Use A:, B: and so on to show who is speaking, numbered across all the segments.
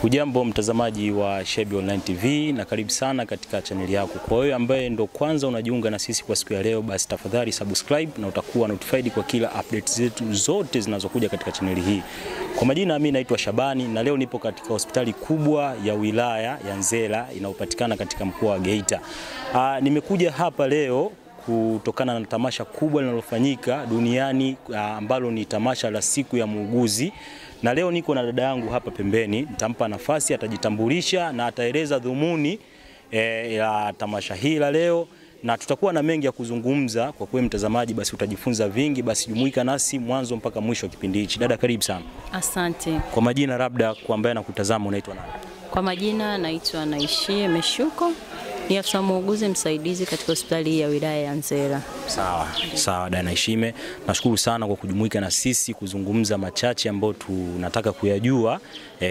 A: Hujambo mtazamaji wa Shebi Online TV na karibu sana katika channel yako. Kwa hiyo ambaye ndo kwanza unajiunga na sisi kwa siku ya leo, basi tafadhali subscribe na utakuwa notified kwa kila updates zetu zote zinazokuja katika channel hii. Kwa majina mimi naitwa Shabani na leo nipo katika hospitali kubwa ya wilaya ya Nzera inayopatikana katika mkoa wa Geita. Nimekuja hapa leo kutokana na tamasha kubwa linalofanyika duniani ambalo ni tamasha la siku ya muuguzi. Na leo niko na dada yangu hapa pembeni, nitampa nafasi atajitambulisha na ataeleza dhumuni ya tamasha hili la leo, na tutakuwa na mengi ya kuzungumza. Kwa kweli mtazamaji, basi utajifunza vingi, basi jumuika nasi mwanzo mpaka mwisho wa kipindi hichi. Dada, karibu sana.
B: Asante.
A: Kwa majina labda kwa ambaye anakutazama unaitwa nani?
B: Kwa majina naitwa Naishie Meshuko. Ni afisa muuguzi msaidizi katika hospitali ya wilaya ya Nzera. Sawa dada Naishime. Nashukuru sana kwa kujumuika na sisi kuzungumza machache ambayo tunataka kuyajua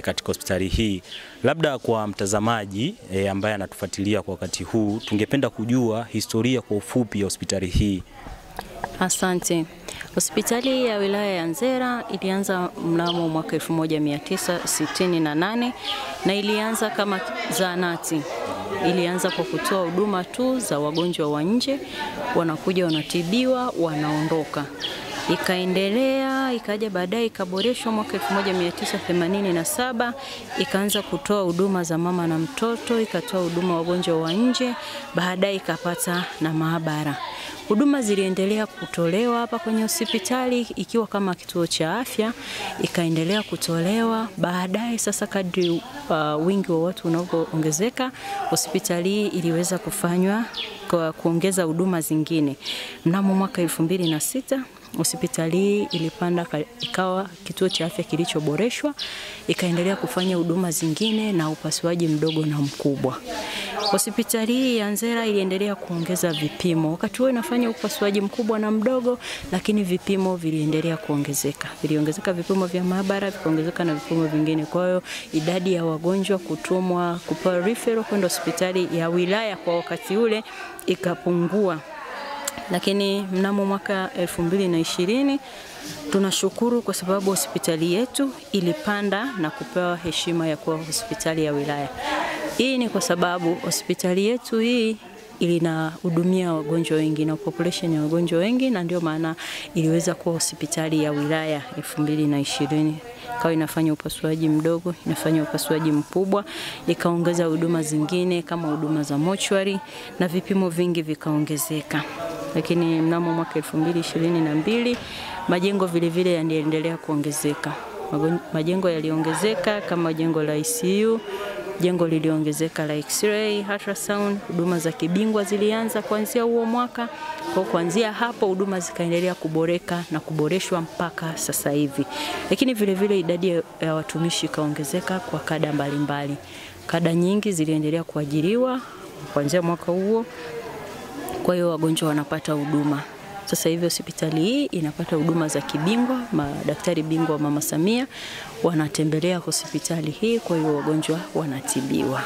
B: katika hospitali hii. Labda kwa mtazamaji ambaye anatufuatilia kwa wakati huu, tungependa kujua historia kwa ufupi ya hospitali hii. Asante. Hospitali ya wilaya ya Nzera ilianza mnamo mwaka 1968 na ilianza kama zahanati. Ilianza kwa kutoa huduma tu za wagonjwa wa nje, wanakuja wanatibiwa, wanaondoka. Ikaendelea, ikaja baadaye ikaboreshwa mwaka 1987, ikaanza kutoa huduma za mama na mtoto, ikatoa huduma wagonjwa wa nje, baadaye ikapata na maabara. Huduma ziliendelea kutolewa hapa kwenye hospitali ikiwa kama kituo cha afya, ikaendelea kutolewa. Baadaye sasa kadri wingi wa watu unavyoongezeka, hospitali hii iliweza kufanywa kwa kuongeza huduma zingine. Mnamo mwaka 2006 hospitali hii ilipanda ikawa kituo cha afya kilichoboreshwa, ikaendelea kufanya huduma zingine na upasuaji mdogo na mkubwa. Hospitali hii ya Nzera iliendelea kuongeza vipimo. Wakati huo inafanya upasuaji mkubwa na mdogo, lakini vipimo viliendelea kuongezeka. Viliongezeka vipimo vya maabara, vikaongezeka na vipimo vingine. Kwa hiyo idadi ya wagonjwa kutumwa kupewa referral kwenda hospitali ya wilaya kwa wakati ule ikapungua. Lakini mnamo mwaka 2020 tunashukuru kwa sababu hospitali yetu ilipanda na kupewa heshima ya kuwa hospitali ya wilaya. Hii ni kwa sababu hospitali yetu hii inahudumia wagonjwa wengi na population ya wagonjwa wengi, na ndio maana iliweza kuwa hospitali ya wilaya 2020. Kwa inafanya upasuaji mdogo, inafanya upasuaji mkubwa, ikaongeza huduma zingine kama huduma za mortuary na vipimo vingi vikaongezeka. Lakini mnamo mwaka 2022 majengo vile vile yanaendelea kuongezeka. Majengo yaliongezeka kama jengo la ICU, jengo liliongezeka la X-ray, ultrasound, huduma za kibingwa zilianza kuanzia huo mwaka. Kwa kuanzia hapo huduma zikaendelea kuboreka na kuboreshwa mpaka sasa hivi. Lakini vile vile idadi ya watumishi kaongezeka kwa kada mbalimbali. Kada nyingi ziliendelea kuajiriwa kuanzia mwaka huo. Kwa hiyo wagonjwa wanapata huduma. Sasa hivi hospitali hii inapata huduma za kibingwa, madaktari bingwa wa Mama Samia wanatembelea hospitali hii, kwa hiyo wagonjwa wanatibiwa.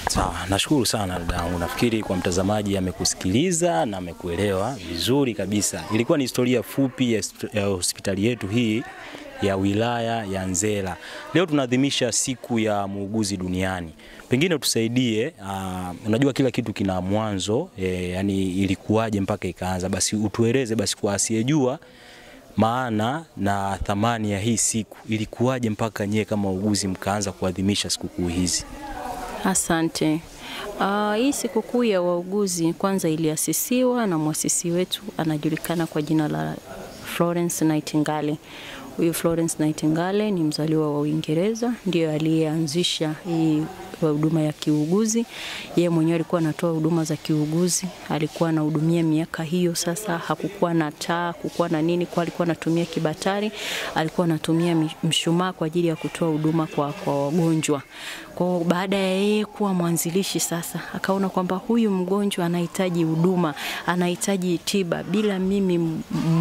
A: Sawa, nashukuru sana dadangu. Nafikiri kwa mtazamaji amekusikiliza na amekuelewa vizuri kabisa. Ilikuwa ni historia fupi ya hospitali yetu hii ya wilaya ya Nzera. Leo tunaadhimisha siku ya muuguzi duniani. Pengine utusaidie, unajua kila kitu kina mwanzo, yani ilikuwaje mpaka ikaanza. Basi utueleze basi kwa asiyejua maana na thamani ya hii siku, ilikuwaje mpaka nyie kama wauguzi mkaanza kuadhimisha sikukuu hizi?
B: Asante. Hii sikukuu ya wauguzi kwanza iliasisiwa na muasisi wetu anajulikana kwa jina la Florence Nightingale. Huyu Florence Nightingale ni mzaliwa wa Uingereza, ndio aliyeanzisha hii huduma ya kiuguzi. Yeye mwenyewe alikuwa anatoa huduma za kiuguzi, alikuwa anahudumia miaka hiyo. Sasa hakukuwa na taa, hakukuwa na nini, kwa alikuwa anatumia kibatari, alikuwa anatumia mshumaa kwa ajili ya kutoa huduma kwa wagonjwa. Kwa baada ya yeye kuwa mwanzilishi sasa, akaona kwamba huyu mgonjwa anahitaji huduma, anahitaji tiba. Bila mimi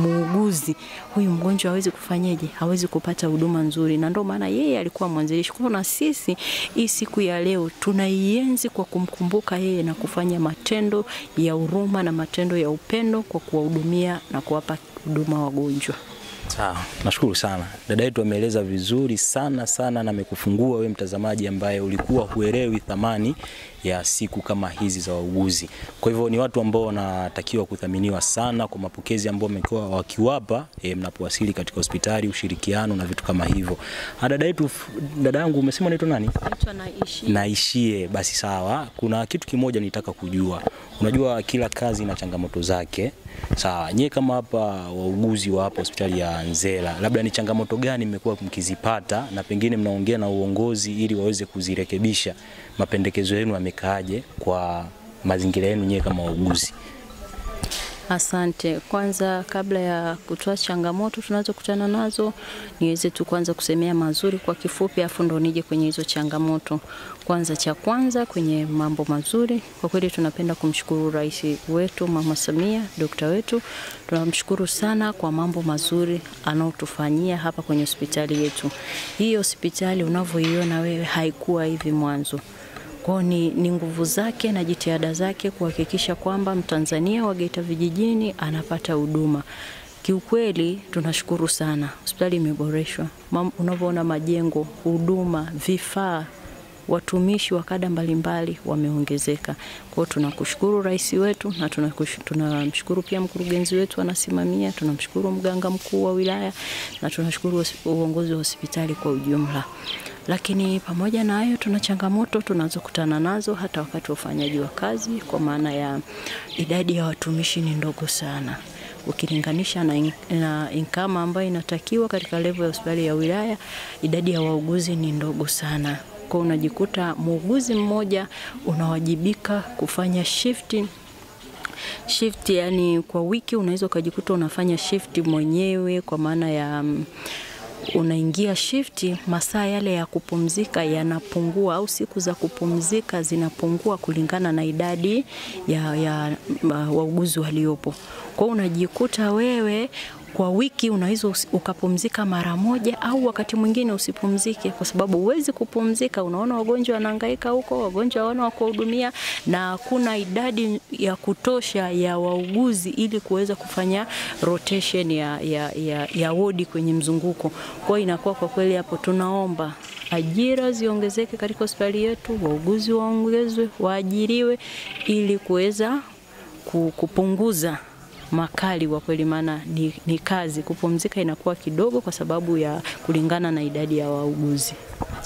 B: muuguzi, huyu mgonjwa hawezi kufanyaje? Hawezi kupata huduma nzuri. Na ndio maana yeye alikuwa mwanzilishi. Kwa na sisi hii siku ya leo tunaienzi kwa kumkumbuka yeye na kufanya matendo ya huruma na matendo ya upendo kwa kuwahudumia na kuwapa huduma wagonjwa.
A: Sawa, nashukuru sana. Dada yetu ameeleza vizuri sana na amekufungua wewe mtazamaji ambaye ulikuwa huelewi thamani ya siku kama hizi za wauguzi. Kwa hivyo ni watu ambao wanatakiwa kuthaminiwa sana kwa mapokezi ambao wamekuwa wakiwapa mnapowasili katika hospitali, ushirikiano na vitu kama hivyo. Dada yetu, dada yangu umesema unaitwa nani?
B: Naitwa
A: Naishie. Basi sawa, kuna kitu kimoja nitaka kujua. Unajua kila kazi ina changamoto zake. Sawa, nyie kama hapa wauguzi wa hapa hospitali ya Nzela, labda ni changamoto gani mmekuwa mkizipata na pengine mnaongea na uongozi ili waweze kuzirekebisha? Mapendekezo yenu yamekaaje kwa mazingira yenu nyie kama wauguzi?
B: Asante. Kwanza kabla ya kutoa changamoto tunazokutana nazo, niweze tu kwanza kusemea mazuri kwa kifupi afu ndo nije kwenye hizo changamoto. Kwanza kwenye mambo mazuri, kwa kweli tunapenda kumshukuru rais wetu Mama Samia, dokta wetu. Tunamshukuru sana kwa mambo mazuri anaotufanyia hapa kwenye hospitali yetu. Hii hospitali unavyoiona wewe haikuwa hivi mwanzo. Kwa ni nguvu zake na jitihada zake kuhakikisha kwamba Mtanzania wa Geita vijijini anapata huduma. Kiukweli tunashukuru sana. Hospitali imeboreshwa. Unavyoona majengo, huduma, vifaa, watumishi wa kada mbalimbali wameongezeka. Kwa tunakushukuru rais wetu na tunamshukuru pia mkurugenzi wetu anasimamia, tunamshukuru mganga mkuu wa wilaya na tunashukuru uongozi wa hospitali kwa ujumla. Lakini pamoja na hayo tuna changamoto tunazokutana nazo hata wakati wa ufanyaji wa kazi, kwa maana ya idadi ya watumishi ni ndogo sana. Ukilinganisha na income ambayo inatakiwa katika level ya hospitali ya wilaya, idadi ya wauguzi ni ndogo sana. Kwa unajikuta muuguzi mmoja unawajibika kufanya shift, yani kwa wiki unaweza kujikuta unafanya shift mwenyewe, kwa maana ya unaingia shifti, masaa yale ya kupumzika yanapungua au siku za kupumzika zinapungua kulingana na idadi ya wauguzi waliopo. Kwa unajikuta wewe kwa wiki unaweza ukapumzika mara moja au wakati mwingine usipumzike, kwa sababu huwezi kupumzika. Unaona wagonjwa wanahangaika huko, wagonjwa hawana wa kuhudumia na kuna idadi ya kutosha ya wauguzi ili kuweza kufanya rotation ya wodi kwenye mzunguko. Kwa inakuwa kwa kweli hapo tunaomba ajira ziongezeke katika hospitali yetu, wauguzi waongezwe, waajiriwe ili kuweza kupunguza makali wa kweli, maana ni kazi. Kupumzika inakuwa kidogo kwa sababu ya kulingana na idadi ya wauguzi.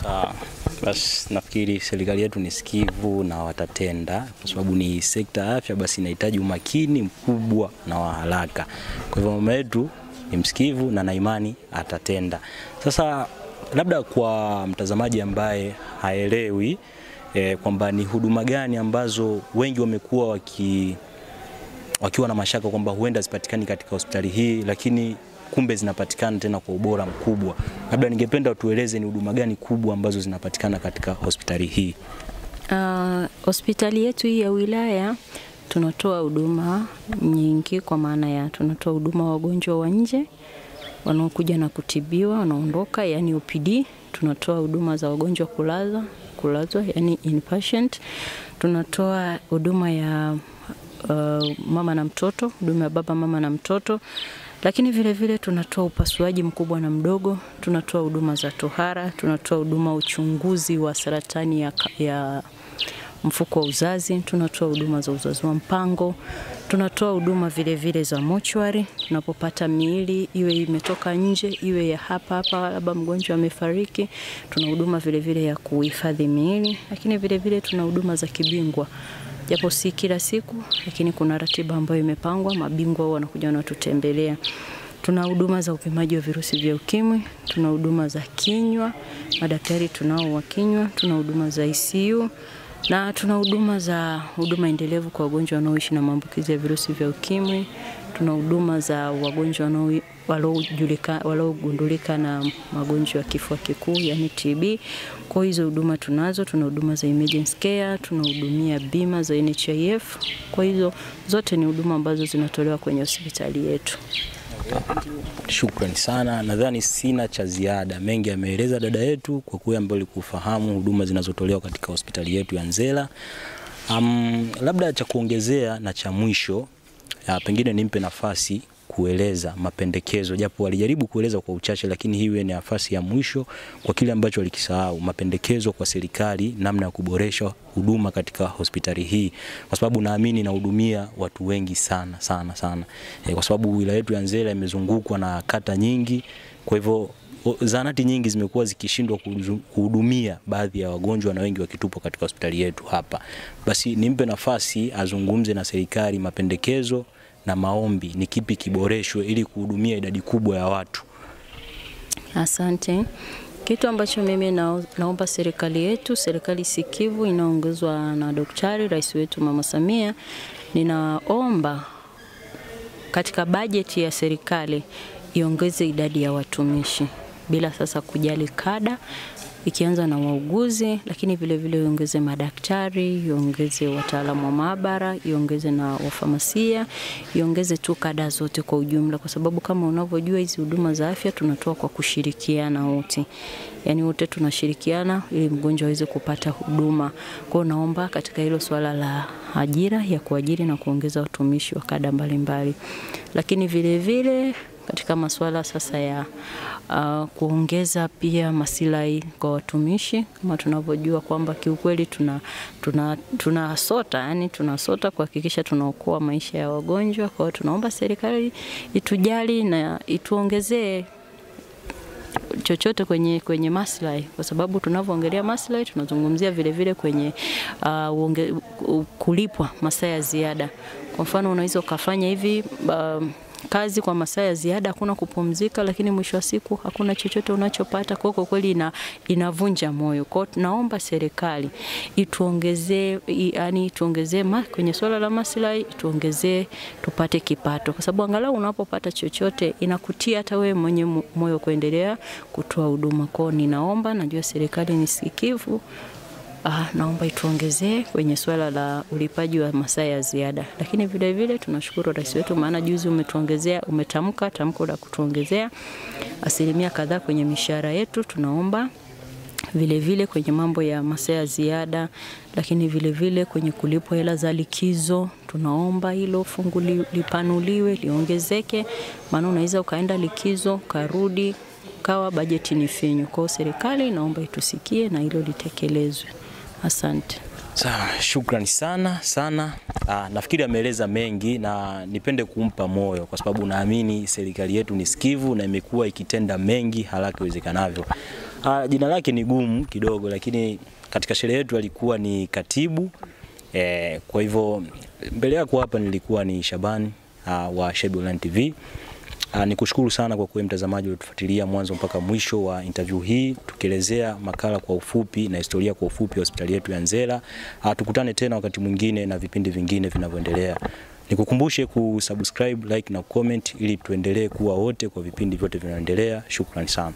A: Sawa. Basi nafikiri serikali yetu ni sikivu na watatenda, kwa sababu ni sekta ya afya, basi inahitaji umakini mkubwa na wa haraka. Kwa hivyo mama yetu ni msikivu na imani atatenda. Sasa labda kwa mtazamaji ambaye haelewi kwamba ni huduma gani ambazo wengi wamekuwa wakiwa na mashaka kwamba huenda zipatikani katika hospitali hii, lakini kumbe zinapatikana tena kwa ubora mkubwa, labda ningependa tueleze ni huduma gani kubwa ambazo zinapatikana katika hospitali hii?
B: Hospitali yetu hii ya wilaya tunatoa huduma nyingi, kwa maana ya tunatoa huduma wagonjwa wa nje wanaokuja na kutibiwa wanaondoka, yani OPD. Tunatoa huduma za wagonjwa kulazwa yani inpatient. Tunatoa huduma ya mama na mtoto, huduma ya baba, mama na mtoto. Lakini vile vile tunatoa upasuaji mkubwa na mdogo, tunatoa huduma za tohara, tunatoa huduma uchunguzi wa saratani ya mfuko wa uzazi, tunatoa huduma za uzazi wa mpango, tunatoa huduma vile vile za mochwari. Tunapopata miili iwe imetoka nje, iwe ya hapa labda mgonjwa amefariki, tuna huduma vile vile ya kuhifadhi miili. Lakini vile vile tuna huduma za kibingwa, japo si kila siku, lakini kuna ratiba ambayo imepangwa, mabingwa wanakuja wanatutembelea. Tuna huduma za upimaji wa virusi vya ukimwi, tuna huduma za kinywa, madaktari tunao wa kinywa, tuna huduma za ICU na tuna huduma endelevu kwa wagonjwa wanaoishi na maambukizi ya virusi vya ukimwi. Tuna huduma za wagonjwa waliogundulika na magonjwa ya kifua kikuu yani TB. Kwa hizo huduma tunazo. Tuna huduma za emergency care, tunahudumia bima za NHIF. Kwa hizo zote ni huduma ambazo zinatolewa kwenye hospitali yetu.
A: Shukrani sana. Nadhani sina cha ziada. Mengi ameeleza dada yetu kwa kuwa mbali kufahamu huduma zinazotolewa katika hospitali yetu ya Nzela. Labda cha kuongezea na cha mwisho, pengine nimpe nafasi kueleza mapendekezo, japo walijaribu kueleza kwa uchache, lakini hiyo ni nafasi ya mwisho kwa kile ambacho walikisahau, mapendekezo kwa serikali namna ya kuboresha huduma katika hospitali hii, kwa sababu naamini inahudumia watu wengi sana sana sana. Kwa sababu wilaya yetu ya Nzera imezungukwa na kata nyingi, kwa hivyo zahanati nyingi zimekuwa zikishindwa kuhudumia baadhi ya wagonjwa na wengi wakitupwa katika hospitali yetu hapa. Basi nimpe nafasi azungumze na serikali mapendekezo na maombi ni kipi kiboreshwe ili kuhudumia idadi kubwa ya watu.
B: Asante. Kitu ambacho mimi naomba serikali yetu, serikali sikivu inaongozwa na Daktari Rais wetu Mama Samia, ninaomba katika bajeti ya serikali iongeze idadi ya watumishi bila sasa kujali kada, ikianza na wauguzi, lakini vile vile iongeze madaktari, iongeze wataalamu wa maabara, iongeze na wafamasia, iongeze tu kada zote kwa ujumla, kwa sababu kama unavyojua hizi huduma za afya tunatoa kwa kushirikiana wote. Yaani wote tunashirikiana ili mgonjwa aweze kupata huduma. Kwa hiyo naomba katika hilo swala la ajira ya kuajiri na kuongeza watumishi wa kada mbalimbali. Lakini vile vile katika masuala sasa ya kuongeza pia maslahi kwa watumishi, kama tunavyojua kwamba kiukweli tunasota kuhakikisha tunaokoa maisha ya wagonjwa. Kwa hiyo tunaomba serikali itujali na ituongezee chochote kwenye maslahi, kwa sababu tunavyoongelea maslahi tunazungumzia vile vile kwenye kulipwa masaa ya ziada. Kwa mfano unaweza ukafanya hivi kazi kwa masaa ya ziada, hakuna kupumzika, lakini mwisho wa siku hakuna chochote unachopata. Kwa kweli inavunja moyo. Kwa hiyo naomba serikali ituongezee, yani tuongezee kwenye swala la maslahi, tuongezee tupate kipato, kwa sababu angalau unapopata chochote inakutia hata wewe mwenye moyo kuendelea kutoa huduma. Kwa hiyo ninaomba, najua serikali ni sikivu, naomba ituongezee kwenye swala la ulipaji wa masaa ya ziada. Lakini vile vile tunashukuru rais wetu, maana juzi umetamka tamko la kutuongezea asilimia kadhaa kwenye mishahara yetu. Tunaomba vile vile kwenye mambo ya masaa ya ziada, lakini vile vile kwenye kulipwa hela za likizo, tunaomba hilo fungu lipanuliwe, liongezeke, maana unaweza ukaenda likizo karudi kawa bajeti ni finyu. Kwa serikali naomba itusikie na hilo litekelezwe. Asante.
A: Sawa, shukrani sana sana. Nafikiri ameeleza mengi na nipende kumpa moyo kwa sababu naamini serikali yetu ni sikivu na imekuwa ikitenda mengi haraka iwezekanavyo. Jina lake ni gumu kidogo, lakini katika sherehe yetu alikuwa ni katibu. Kwa hivyo mbele yako hapa nilikuwa ni Shabani wa Shebi Online TV. Nikushukuru sana kwa kuwa mtazamaji uliotufuatilia mwanzo mpaka mwisho wa interview hii, tukielezea makala kwa ufupi na historia kwa ufupi ya hospitali yetu ya Nzera. Tukutane tena wakati mwingine na vipindi vingine vinavyoendelea. Nikukumbushe kusubscribe, like na comment ili tuendelee kuwa wote kwa vipindi vyote vinavyoendelea. Shukrani sana.